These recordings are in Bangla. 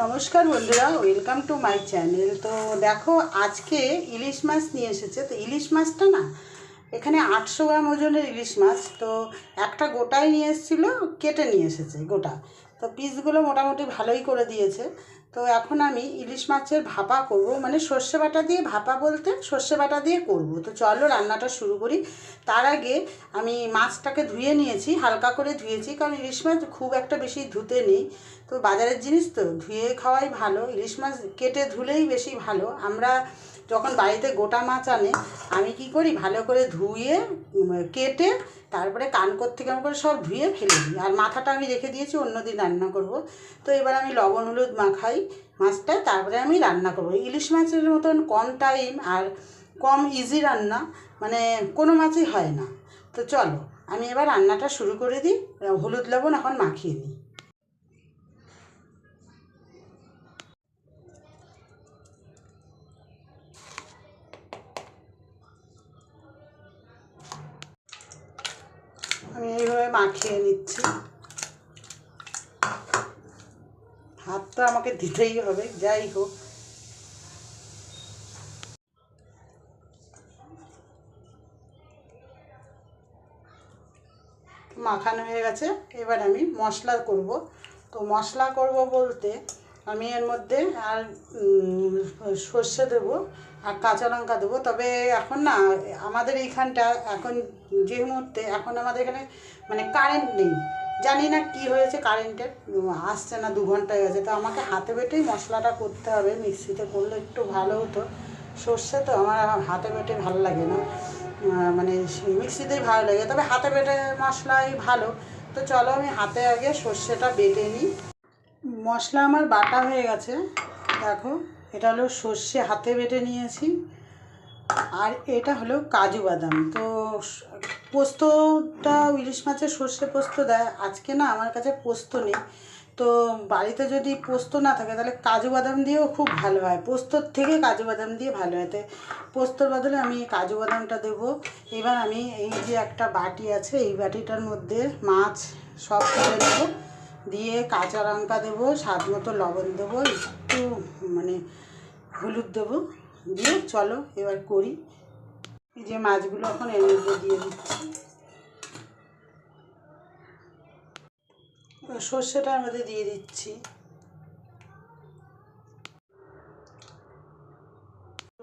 নমস্কার বন্ধুরা, ওয়েলকাম টু মাই চ্যানেল। তো দেখো, আজকে ইলিশ মাছ নিয়ে এসেছে। তো ইলিশ মাছটা না, এখানে 800 গ্রাম ওজনের ইলিশ মাছ। তো একটা গোটাই নিয়ে এসেছিলো, কেটে নিয়ে এসেছে গোটা। তো পিসগুলো মোটামুটি ভালোই করে দিয়েছে। তো এখন আমি ইলিশ মাছের ভাপা করব, মানে সর্ষে বাটা দিয়ে ভাপা বলতে সর্ষে বাটা দিয়ে করব। তো চলো রান্নাটা শুরু করি। তার আগে আমি মাছটাকে ধুয়ে নিয়েছি, হালকা করে ধুয়েছি, কারণ ইলিশ মাছ খুব একটা বেশি ধুতে নেই। তো বাজারের জিনিস তো ধুয়ে খাওয়াই ভালো, ইলিশ মাছ কেটে ধুলেই বেশি ভালো। আমরা যখন বাড়িতে গোটা মাছ আনে, আমি কি করি, ভালো করে ধুয়ে কেটে তারপরে কানকোর থেকে করে সব ধুয়ে ফেলে দিই, আর মাথাটা আমি রেখে দিয়েছি, অন্যদিন রান্না করব। তো এবার আমি লবণ হলুদ মাখাই মাছটা, তারপরে আমি রান্না করব। ইলিশ মাছের মতন কম টাইম আর কম ইজি রান্না মানে কোনো মাছই হয় না। তো চলো আমি এবার রান্নাটা শুরু করে দিই। হলুদ লবণ এখন মাখিয়ে নিই। আমি এইভাবে মাখিয়ে নিচ্ছি। হাত তো আমাকে দিতেই হবে, যাই হোক। মাখানো হয়ে গেছে, এবার আমি মশলা করব। তো মশলা করব বলতে আমি এর মধ্যে আর সর্ষে দেবো আর কাঁচা লঙ্কা দেবো। তবে এখন না, আমাদের এইখানটা এখন যে মুহূর্তে এখন আমাদের এখানে মানে কারেন্ট নেই, জানি না কি হয়েছে, কারেন্টের আসছে না, 2 ঘন্টা হয়ে গেছে। তো আমাকে হাতে বেটেই মশলাটা করতে হবে, মিক্সিতে করলে একটু ভালো হতো। সর্ষে তো আমার হাতে বেটে ভালো লাগে না, মানে মিক্সিতেই ভালো লাগে, তবে হাতে বেটে মশলাই ভালো। তো চলো আমি হাতে আগে সর্ষেটা বেটে নিই। মশলা আমার বাটা হয়ে গেছে, দেখো। এটা হলো সর্ষে হাতে বেটে নিয়েছি, আর এটা হলো কাজু বাদাম। তো পোস্তটা ইলিশ মাছের সর্ষে পোস্ত দেয়, আজকে না আমার কাছে পোস্ত নেই। তো বাড়িতে যদি পোস্ত না থাকে তাহলে কাজু বাদাম দিয়েও খুব ভালো হয়, পোস্তর থেকে কাজু বাদাম দিয়ে ভালো হয়। তো পোস্তর বদলে আমি কাজু বাদামটা দেবো। এবার আমি এই যে একটা বাটি আছে, এই বাটিটার মধ্যে মাছ সব তুলে দেবো, দিয়ে কাঁচা লঙ্কা দেবো, স্বাদ মতো লবণ দেবো, একটু মানে হলুদ দেবো, দিয়ে চলো এবার করি। এই যে মাছগুলো এখন এর মধ্যে দিয়ে দিচ্ছি, সর্ষেটার মধ্যে দিয়ে দিচ্ছি,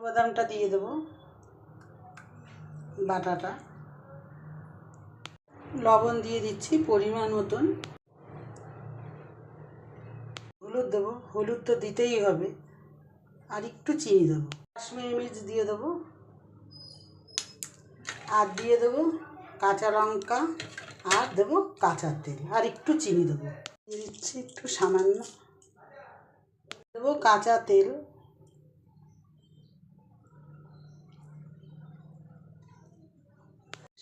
বাদামটা দিয়ে দেবো, বাটাটা, লবণ দিয়ে দিচ্ছি পরিমাণ মতন, হলুদ দেবো, হলুদ তো দিতেই হবে, আর একটু চিনি দেবো, কাশ্মীরি মির্চ দিয়ে দেবো, আর দিয়ে দেবো কাঁচা লঙ্কা, আর দেবো কাঁচা তেল, আর একটু চিনি দেবো, দিয়ে দিচ্ছি একটু সামান্য, দেবো কাঁচা তেল,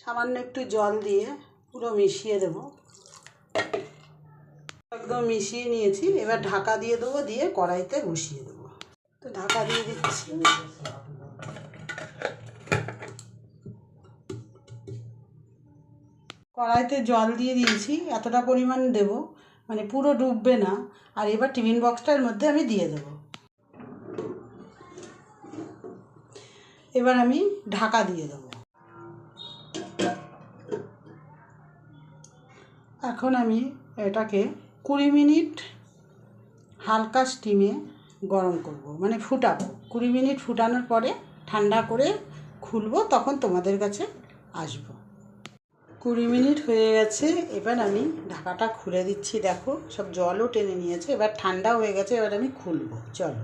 সামান্য একটু জল দিয়ে পুরো মিশিয়ে দেবো। একদম মিশিয়ে নিয়েছি, এবার ঢাকা দিয়ে দেবো, দিয়ে কড়াইতে বসিয়ে দেবো। তো ঢাকা দিয়ে দিচ্ছি। কড়াইতে জল দিয়ে দিয়েছি, এতটা পরিমাণ দেব, মানে পুরো ডুববে না। আর এবার টিফিন বক্সটার মধ্যে আমি দিয়ে দেব। এবার আমি ঢাকা দিয়ে দেব। এখন আমি এটাকে 20 মিনিট হালকা স্টিমে গরম করব, মানে ফুটাবো। 20 মিনিট ফুটানোর পরে ঠান্ডা করে খুলবো, তখন তোমাদের কাছে আসবো। 20 মিনিট হয়ে গেছে, এবার আমি ঢাকাটা খুলে দিচ্ছি। দেখো সব জলও টেনে নিয়েছে, এবার ঠান্ডা হয়ে গেছে, এবার আমি খুলবো, চলো।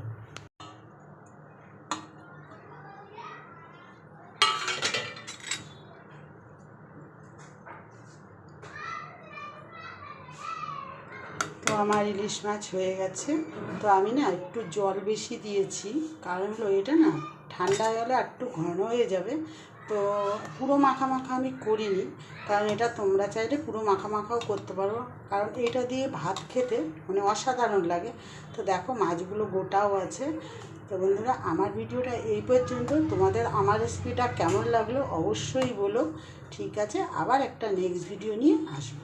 তো আমার ইলিশ মাছ হয়ে গেছে। তো আমি না একটু জল বেশি দিয়েছি, কারণ হলো এটা না ঠান্ডা হয়ে গেলে একটু ঘন হয়ে যাবে। তো পুরো মাখা মাখা আমি করিনি, কারণ এটা তোমরা চাইলে পুরো মাখা মাখাও করতে পারো, কারণ এটা দিয়ে ভাত খেতে মানে অসাধারণ লাগে। তো দেখো মাছগুলো গোটাও আছে। তো বন্ধুরা, আমার ভিডিওটা এই পর্যন্ত। তোমাদের আমার রেসিপিটা কেমন লাগলো অবশ্যই বলো। ঠিক আছে, আবার একটা নেক্সট ভিডিও নিয়ে আসবো।